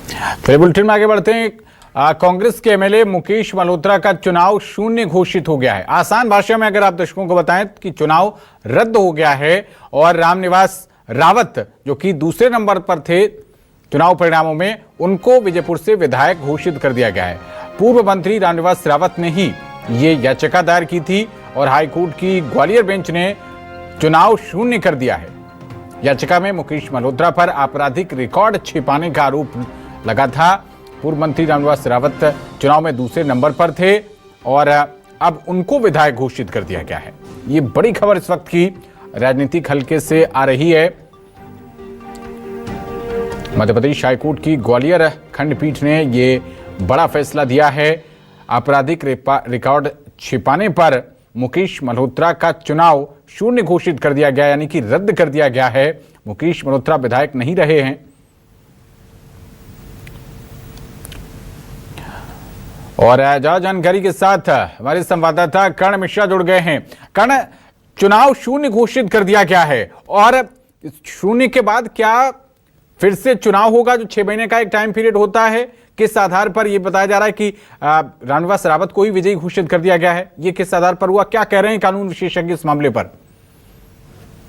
फिर बुलेटिन में आगे बढ़ते हैं। कांग्रेस के एमएलए मुकेश मल्होत्रा का चुनाव शून्य घोषित हो गया है। आसान भाषा में अगर आप दर्शकों को बताएं कि चुनाव रद्द हो गया है और रामनिवास रावत जो कि दूसरे नंबर पर थे चुनाव परिणामों में, उनको विजयपुर से विधायक घोषित कर दिया गया है। पूर्व मंत्री रामनिवास रावत ने ही ये याचिका दायर की थी और हाईकोर्ट की ग्वालियर बेंच ने चुनाव शून्य कर दिया है। याचिका में मुकेश मल्होत्रा पर आपराधिक रिकॉर्ड छिपाने का आरोप लगा था। पूर्व मंत्री रामनिवास रावत चुनाव में दूसरे नंबर पर थे और अब उनको विधायक घोषित कर दिया गया है। ये बड़ी खबर इस वक्त की राजनीतिक हलके से आ रही है। मध्य प्रदेश हाईकोर्ट की ग्वालियर खंडपीठ ने ये बड़ा फैसला दिया है। आपराधिक रिकॉर्ड छिपाने पर मुकेश मल्होत्रा का चुनाव शून्य घोषित कर दिया गया, यानी कि रद्द कर दिया गया है। मुकेश मल्होत्रा विधायक नहीं रहे हैं। और ज्यादा जानकारी के साथ हमारे संवाददाता कर्ण मिश्रा जुड़ गए हैं। कर्ण, चुनाव शून्य घोषित कर दिया गया है और शून्य के बाद क्या फिर से चुनाव होगा? जो 6 महीने का एक टाइम पीरियड होता है, किस आधार पर यह बताया जा रहा है कि रामनिवास रावत को ही विजयी घोषित कर दिया गया है? ये किस आधार पर हुआ? क्या कह रहे हैं कानून विशेषज्ञ इस मामले पर?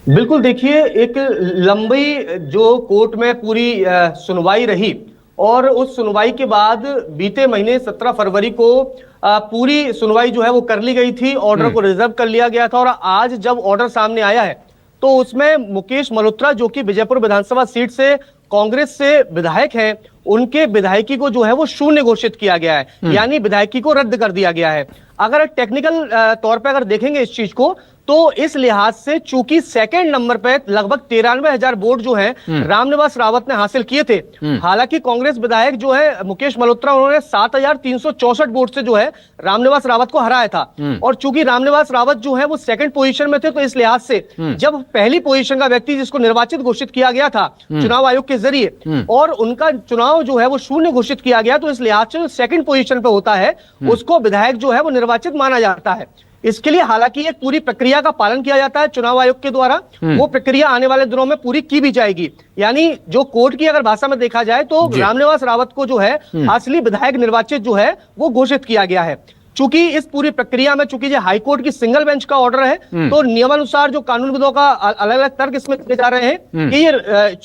बिल्कुल, देखिए, एक लंबी जो कोर्ट में पूरी सुनवाई रही और उस सुनवाई के बाद बीते महीने 17 फरवरी को पूरी सुनवाई जो है वो कर ली गई थी। ऑर्डर को रिजर्व कर लिया गया था और आज जब ऑर्डर सामने आया है तो उसमें मुकेश मल्होत्रा जो कि विजयपुर विधानसभा सीट से कांग्रेस से विधायक हैं, उनके विधायकी को जो है वो शून्य घोषित किया गया है, यानी विधायकी को रद्द कर दिया गया है। अगर टेक्निकल तौर पे अगर देखेंगे इस चीज को तो इस लिहाज से चूंकि सेकंड नंबर पे लगभग 93,000 वोट जो है रामनिवास रावत ने हासिल किए थे। हालांकि कांग्रेस विधायक जो है मुकेश मल्होत्रा, उन्होंने 7,364 वोट से जो है रामनिवास रावत को हराया था। और चूंकि रामनिवास रावत जो है वो सेकंड पोजीशन में थे, तो इस लिहाज से जब पहली पोजीशन का व्यक्ति जिसको निर्वाचित घोषित किया गया था चुनाव आयोग के जरिए और उनका चुनाव जो है वो शून्य घोषित किया गया, तो इस लिहाज से सेकंड पोजीशन पे होता है उसको विधायक जो है वो निर्वाचित माना जाता है। इसके लिए हालांकि एक पूरी प्रक्रिया का पालन किया जाता है चुनाव आयोग के द्वारा। वो प्रक्रिया आने वाले दिनों में पूरी की भी जाएगी। यानी जो कोर्ट की अगर भाषा में देखा जाए तो रामनिवास रावत को जो है असली विधायक निर्वाचित जो है वो घोषित किया गया है। चूंकि इस पूरी प्रक्रिया में चूंकि हाई कोर्ट की सिंगल बेंच का ऑर्डर है, तो नियमानुसार जो कानूनविदों का अलग अलग तर्क इसमें दिए जा रहे हैं कि ये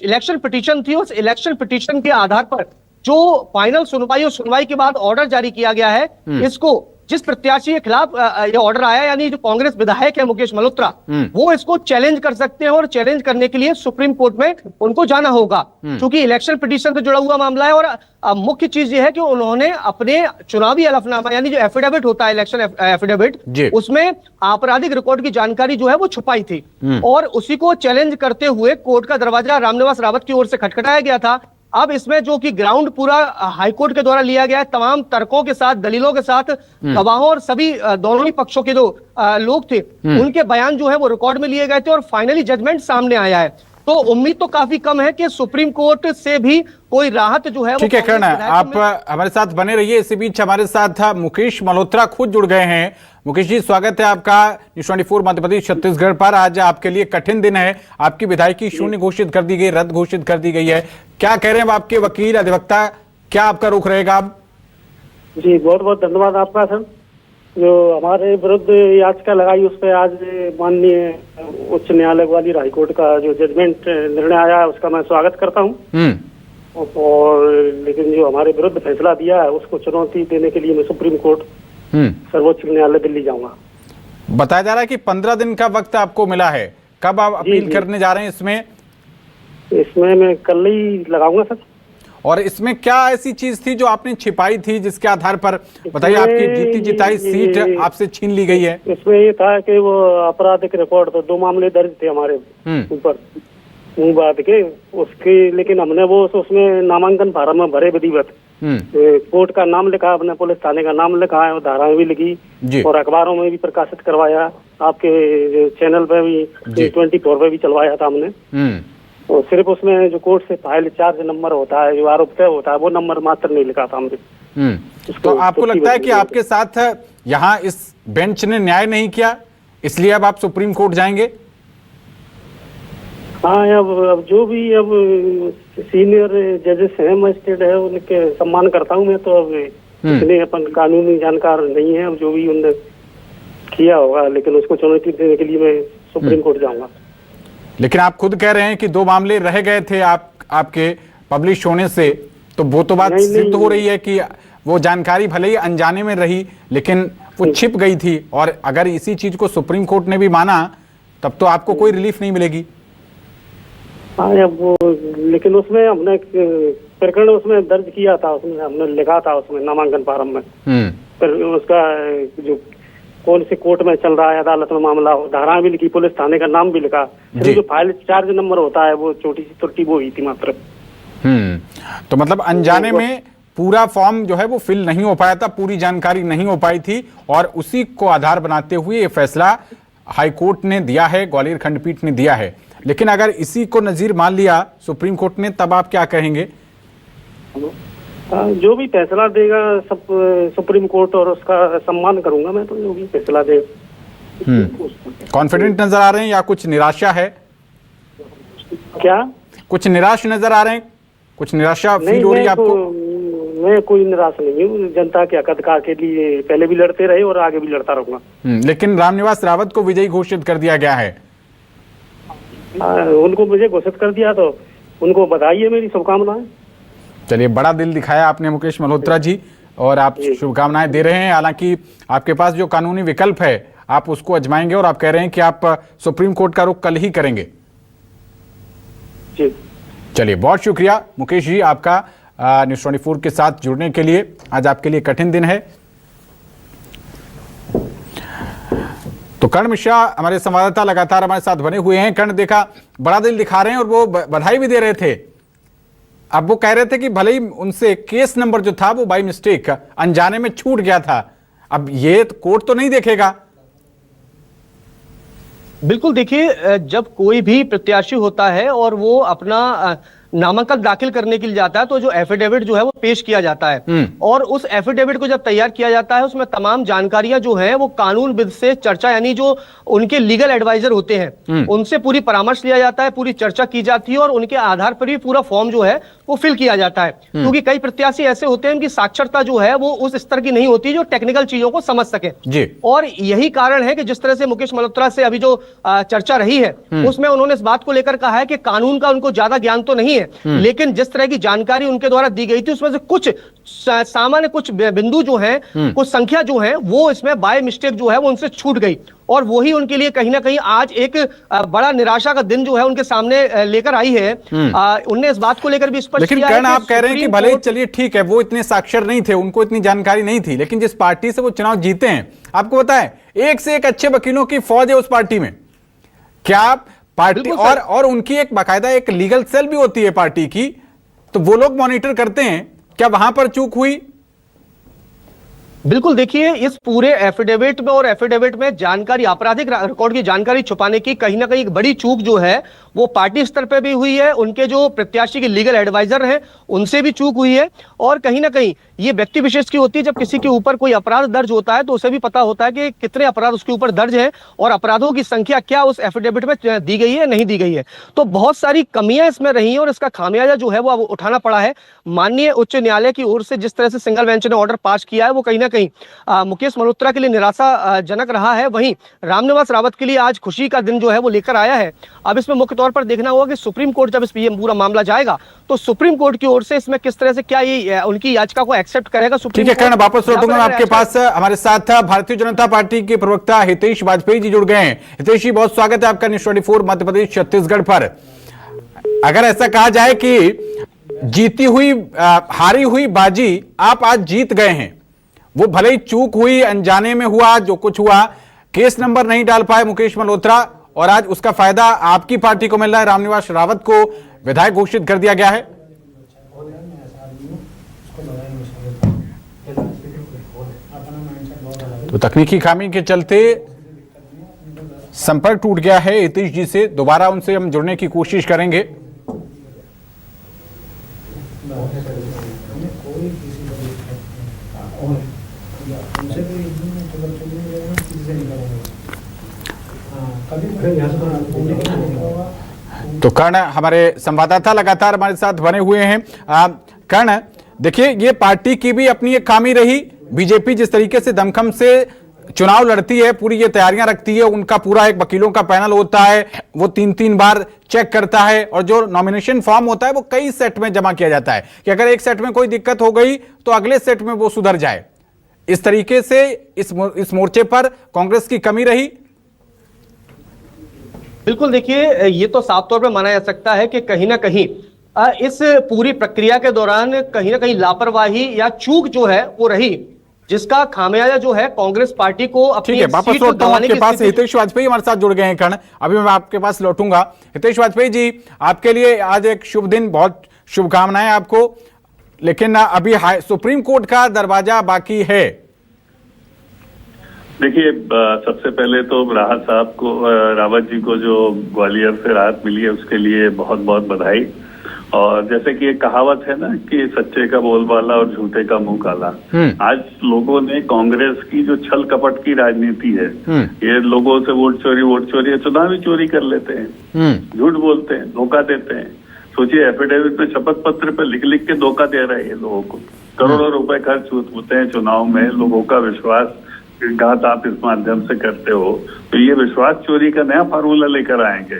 इलेक्शन पिटीशन थी, उस इलेक्शन पिटीशन के आधार पर जो फाइनल सुनवाई और सुनवाई के बाद ऑर्डर जारी किया गया है, इसको जिस प्रत्याशी के खिलाफ ये ऑर्डर आया, यानी जो कांग्रेस विधायक है मुकेश मल्होत्रा, वो इसको चैलेंज कर सकते हैं और चैलेंज करने के लिए सुप्रीम कोर्ट में उनको जाना होगा। क्योंकि इलेक्शन पिटीशन से जुड़ा हुआ मामला है और मुख्य चीज ये है कि उन्होंने अपने चुनावी हलफनामा यानी जो एफिडेविट होता है, इलेक्शन एफिडेविट, उसमें आपराधिक रिकॉर्ड की जानकारी जो है वो छुपाई थी और उसी को चैलेंज करते हुए कोर्ट का दरवाजा रामनिवास रावत की ओर से खटखटाया गया था। अब इसमें जो कि ग्राउंड पूरा हाईकोर्ट के द्वारा लिया गया है, तमाम तर्कों के साथ, दलीलों के साथ, गवाहों और सभी दोनों ही पक्षों के जो लोग थे उनके बयान जो है वो रिकॉर्ड में लिए गए थे और फाइनली जजमेंट सामने आया है। तो उम्मीद तो काफी कम है कि सुप्रीम कोर्ट से भी कोई राहत जो है। ठीक है कर्ण, आप हमारे साथ बने रहिए। इसी बीच हमारे साथ मुकेश मल्होत्रा खुद जुड़ गए हैं। मुकेश जी, स्वागत है आपका न्यूज़ 24 मध्य प्रदेश छत्तीसगढ़ पर। आज आपके लिए कठिन दिन है, आपकी विधायकी शून्य घोषित कर दी गई, रद्द घोषित कर दी गई है। क्या कह रहे हैं आपके वकील, अधिवक्ता, क्या आपका रुख रहेगा अब? जी, बहुत बहुत धन्यवाद आपका सर। जो हमारे विरुद्ध याचिका लगाई उस पर आज माननीय उच्च न्यायालय ग्वालियर हाईकोर्ट का जो जजमेंट निर्णय आया है उसका मैं स्वागत करता हूँ। और लेकिन जो हमारे विरुद्ध फैसला दिया है उसको चुनौती देने के लिए मैं सुप्रीम कोर्ट सर्वोच्च न्यायालय दिल्ली जाऊंगा। बताया जा रहा है कि 15 दिन का वक्त आपको मिला है, कब आप अपील करने जा रहे हैं इसमें मैं कल ही लगाऊंगा सर। और इसमें क्या ऐसी चीज थी जो आपने छिपाई थी जिसके आधार पर बताइए आपकी जीती जिताई सीट आपसे छीन ली गई है? इसमें ये था कि वो आपराधिक रिकॉर्ड, तो 2 मामले दर्ज थे हमारे ऊपर मुंह बात के उसके, लेकिन हमने वो उसमें नामांकन फार्म में भरे विधिवत कोर्ट का नाम लिखा, अपने पुलिस थाने का नाम लिखा है, धाराएं भी लिखी और अखबारों में भी प्रकाशित करवाया, आपके चैनल पे भी 24 पे भी चलवाया था हमने। और सिर्फ उसमें जो कोर्ट से फाइल चार्ज नंबर होता है, जो आरोप तय होता है, वो नंबर मात्र नहीं लिखा था हमने। तो आपको लगता है कि आपके साथ यहाँ इस बेंच ने न्याय नहीं किया, इसलिए अब आप सुप्रीम कोर्ट जाएंगे? हाँ, अब जो भी अब सीनियर जजेस हैं, मजिस्ट्रेट है, उनके सम्मान करता हूँ मैं। तो अब इतने अपन कानूनी जानकार नहीं है, अब जो भी उन्होंने किया होगा, लेकिन उसको चुनौती देने के लिए मैं सुप्रीम कोर्ट जाऊंगा। लेकिन आप खुद कह रहे हैं कि 2 मामले रह गए थे आपके पब्लिश होने से, तो वो तो बात सिद्ध हो रही है कि वो जानकारी भले ही अनजाने में रही, लेकिन वो छिप गई थी। और अगर इसी चीज को सुप्रीम कोर्ट ने भी माना, तब तो आपको कोई रिलीफ नहीं मिलेगी। हाँ, अब वो लेकिन उसमें हमने प्रकरण उसमें दर्ज किया था, उसमें हमने लिखा था उसमें नामांकन फार्म में। फिर उसका जो कौन सी कोर्ट में चल रहा है, अदालत में मामला, धारा भी लिखी, पुलिस थाने का नाम भी लिखा। फिर जो फाइल चार्ज नंबर होता है, वो छोटी सी त्रुटि वो हुई थी मात्र। तो मतलब अनजाने में पूरा फॉर्म जो है वो फिल नहीं हो पाया था, पूरी जानकारी नहीं हो पाई थी, और उसी को आधार बनाते हुए ये फैसला हाईकोर्ट ने दिया है, ग्वालियर खंडपीठ ने दिया है। लेकिन अगर इसी को नजीर मान लिया सुप्रीम कोर्ट ने, तब आप क्या कहेंगे? जो भी फैसला देगा सब सुप्रीम कोर्ट, और उसका सम्मान करूंगा मैं। तो जो भी फैसला दे। कॉन्फिडेंट नजर आ रहे हैं या कुछ निराशा है? क्या कुछ निराश नजर आ रहे हैं? कुछ निराशा फील हो रही है आपको? मैं कोई निराश नहीं हूँ। जनता के हक अधिकार के लिए पहले भी लड़ते रहे और आगे भी लड़ता रहूंगा। लेकिन रामनिवास रावत को विजयी घोषित कर दिया गया है। उनको मुझे घोषित कर दिया, तो उनको बधाई है, मेरी शुभकामनाएं। चलिए, बड़ा दिल दिखाया आपने मुकेश मल्होत्रा जी, और आप शुभकामनाएं दे रहे हैं। हालांकि आपके पास जो कानूनी विकल्प है, आप उसको अजमाएंगे, और आप कह रहे हैं कि आप सुप्रीम कोर्ट का रुख कल ही करेंगे। जी, चलिए, बहुत शुक्रिया मुकेश जी आपका न्यूज़ 24 के साथ जुड़ने के लिए। आज आपके लिए कठिन दिन है। तो कर्ण मिश्रा हमारे संवाददाता लगातार हमारे साथ बने हुए हैं। कर्ण, देखा बड़ा दिल दिखा रहे हैं और वो बधाई भी दे रहे थे। अब वो कह रहे थे कि भले ही उनसे केस नंबर जो था वो बाय मिस्टेक अनजाने में छूट गया था, अब ये कोर्ट तो नहीं देखेगा। बिल्कुल, देखिए, जब कोई भी प्रत्याशी होता है और वो अपना नामांकन दाखिल करने के लिए जाता है, तो जो एफिडेविट जो है वो पेश किया जाता है, और उस एफिडेविट को जब तैयार किया जाता है, उसमें तमाम जानकारियां जो है वो कानूनविद से चर्चा, यानी जो उनके लीगल एडवाइजर होते हैं उनसे पूरी परामर्श लिया जाता है, पूरी चर्चा की जाती है, और उनके आधार पर भी पूरा फॉर्म जो है वो फिल किया जाता है। क्योंकि कई प्रत्याशी ऐसे होते हैं उनकी साक्षरता जो है वो उस स्तर की नहीं होती जो टेक्निकल चीजों को समझ सके जी। और यही कारण है कि जिस तरह से मुकेश मल्होत्रा से अभी जो चर्चा रही है उसमें उन्होंने इस बात को लेकर कहा है कि कानून का उनको ज्यादा ज्ञान तो नहीं है, लेकिन जिस तरह की जानकारी उनके द्वारा दी गई थी उसमें से कुछ सामान्य कुछ बिंदु जो हैं, कुछ संख्या जो है वो इसमें बाय मिस्टेक जो है वो उनसे छूट गई, और वही उनके लिए कहीं ना कहीं आज एक बड़ा निराशा का दिन जो है उनके सामने लेकर आई है। उनने इस बात को लेकर भी स्पष्ट किया है। लेकिन आप कह रहे हैं कि भले चलिए ठीक है, वो इतने साक्षर नहीं थे, उनको इतनी जानकारी नहीं थी, लेकिन जिस पार्टी से वो चुनाव जीते हैं, आपको पता है एक से एक अच्छे वकीलों की फौज है उस पार्टी में। क्या पार्टी और उनकी एक बाकायदा एक लीगल सेल भी होती है पार्टी की, तो वो लोग मॉनिटर करते हैं। क्या वहां पर चूक हुई? बिल्कुल, देखिए, इस पूरे एफिडेविट में और एफिडेविट में जानकारी, आपराधिक रिकॉर्ड की जानकारी छुपाने की कहीं ना कहीं एक बड़ी चूक जो है वो पार्टी स्तर पे भी हुई है, उनके जो प्रत्याशी के लीगल एडवाइजर हैं उनसे भी चूक हुई है, और कहीं ना कहीं ये व्यक्ति विशेष की होती है। जब किसी के ऊपर कोई अपराध दर्ज होता है तो उसे भी पता होता है कि कितने अपराध उसके ऊपर दर्ज है और अपराधों की संख्या क्या उस एफिडेविट में दी गई है, नहीं दी गई है। तो बहुत सारी कमियां इसमें रही हैं और इसका खामियाजा जो है वो अब उठाना पड़ा है। माननीय उच्च न्यायालय की ओर से जिस तरह से सिंगल बेंच ने ऑर्डर पास किया है वो कहीं ना कहीं मुकेश मल्होत्रा के लिए निराशाजनक रहा है। वहीं रामनिवास रावत के लिए आज खुशी का दिन जो है वो लेकर आया है। अब इसमें मुख्य तौर पर देखना होगा कि सुप्रीम कोर्ट जब इस पूरा मामला जाएगा तो सुप्रीम कोर्ट की ओर से इसमें किस तरह से क्या ये उनकी याचिका को एक्सेप्ट करेगा सुप्रीम कोर्ट। ठीक है, वापस लौटूंगा आपके पास। हमारे साथ भारतीय जनता पार्टी के प्रवक्ता हितेश वाजपेयी जी जुड़ गए हैं। हितेश जी, बहुत स्वागत है आपका न्यूज़ 24 मध्य प्रदेश छत्तीसगढ़ पर। अगर ऐसा कहा जाए कि जीती हुई हारी हुई बाजी आप आज जीत गए हैं, वो भले ही चूक हुई, अनजाने में हुआ, जो कुछ हुआ, केस नंबर नहीं डाल पाए मुकेश मल्होत्रा, और आज उसका फायदा आपकी पार्टी को मिल रहा है। रामनिवास रावत को विधायक घोषित कर दिया गया है। तो तकनीकी खामी के चलते संपर्क टूट गया है हितेश जी से। दोबारा उनसे हम जुड़ने की कोशिश करेंगे। तो कर्ण हमारे संवाददाता लगातार हमारे साथ बने हुए हैं। कर्ण, देखिए, ये पार्टी की भी अपनी एक खामी रही। बीजेपी जिस तरीके से दमखम से चुनाव लड़ती है, पूरी ये तैयारियां रखती है, उनका पूरा एक वकीलों का पैनल होता है, वो 3-3 बार चेक करता है, और जो नॉमिनेशन फॉर्म होता है वो कई सेट में जमा किया जाता है कि अगर एक सेट में कोई दिक्कत हो गई तो अगले सेट में वो सुधर जाए। इस तरीके से इस मोर्चे पर कांग्रेस की कमी रही। बिल्कुल, देखिए, ये तो साफ तौर पे माना जा सकता है कि कहीं ना कहीं इस पूरी प्रक्रिया के दौरान कहीं ना कहीं लापरवाही या चूक जो है वो रही, जिसका खामियाजा जो है कांग्रेस पार्टी को अपनी ठीक है, वापस लौटता हूं आपके पास। हितेश वाजपेयी हमारे साथ जुड़ गए हैं। कर्ण, अभी मैं आपके पास लौटूंगा। हितेश वाजपेयी जी, आपके लिए आज एक शुभ दिन, बहुत शुभकामनाएं आपको, लेकिन अभी सुप्रीम कोर्ट का दरवाजा बाकी है। देखिए, सबसे पहले तो राहत साहब को, रावत जी को जो ग्वालियर से राहत मिली है उसके लिए बहुत बहुत बधाई। और जैसे कि एक कहावत है ना कि सच्चे का बोलबाला और झूठे का मुंह काला। आज लोगों ने कांग्रेस की जो छल कपट की राजनीति है, ये लोगों से वोट चोरी चुनावी चोरी कर लेते हैं, झूठ बोलते हैं, धोखा देते हैं। सोचिए, एफिडेविट में शपथ पत्र पे लिख लिख के धोखा दे रहे हैं लोगों को। करोड़ों रुपए खर्च होते हैं चुनाव में, लोगों का विश्वास घात आप इस माध्यम से करते हो, तो ये विश्वास चोरी का नया फार्मूला लेकर आएंगे।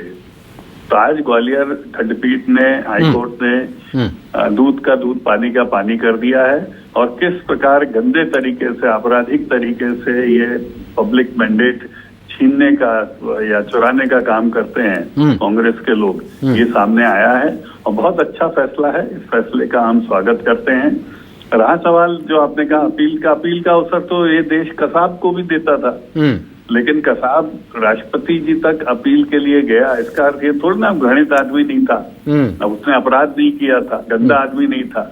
तो आज ग्वालियर खंडपीठ ने, हाईकोर्ट ने दूध का दूध, पानी का पानी कर दिया है। और किस प्रकार गंदे तरीके से, आपराधिक तरीके से ये पब्लिक मैंडेट छीनने का या चुराने का काम करते हैं कांग्रेस के लोग, ये सामने आया है। और बहुत अच्छा फैसला है, इस फैसले का हम स्वागत करते हैं। रहा सवाल जो आपने कहा अपील का अवसर तो ये देश कसाब को भी देता था, लेकिन कसाब राष्ट्रपति जी तक अपील के लिए गया, इसका अर्थ ये थोड़ा ना घृणित आदमी नहीं था, अब उसने अपराध नहीं किया था, गंदा आदमी नहीं था।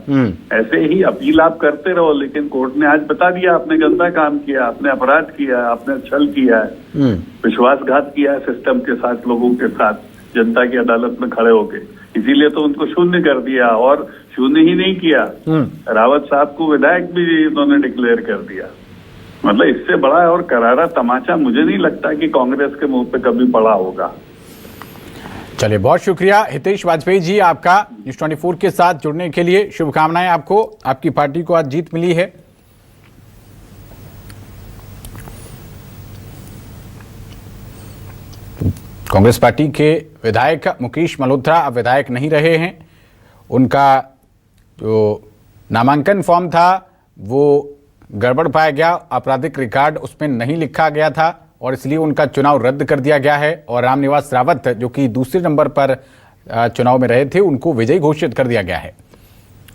ऐसे ही अपील आप करते रहो, लेकिन कोर्ट ने आज बता दिया आपने गंदा काम किया, आपने अपराध किया, आपने छल किया है, विश्वासघात किया है सिस्टम के साथ, लोगों के साथ, जनता की अदालत में खड़े होके। इसीलिए तो उनको शून्य कर दिया। और शून्य ही नहीं किया, रावत साहब को विधायक भी इन्होंने डिक्लेयर कर दिया। मतलब इससे बड़ा और करारा तमाचा मुझे नहीं लगता कि कांग्रेस के मुंह पे कभी पड़ा होगा। चलिए, बहुत शुक्रिया हितेश वाजपेयी जी आपका न्यूज़ 24 के साथ जुड़ने के लिए। शुभकामनाएं आपको, आपकी पार्टी को आज जीत मिली है। कांग्रेस पार्टी के विधायक मुकेश मल्होत्रा अब विधायक नहीं रहे हैं। उनका जो नामांकन फॉर्म था वो गड़बड़ पाया गया, आपराधिक रिकॉर्ड उसमें नहीं लिखा गया था और इसलिए उनका चुनाव रद्द कर दिया गया है। और रामनिवास रावत जो कि दूसरे नंबर पर चुनाव में रहे थे, उनको विजयी घोषित कर दिया गया है।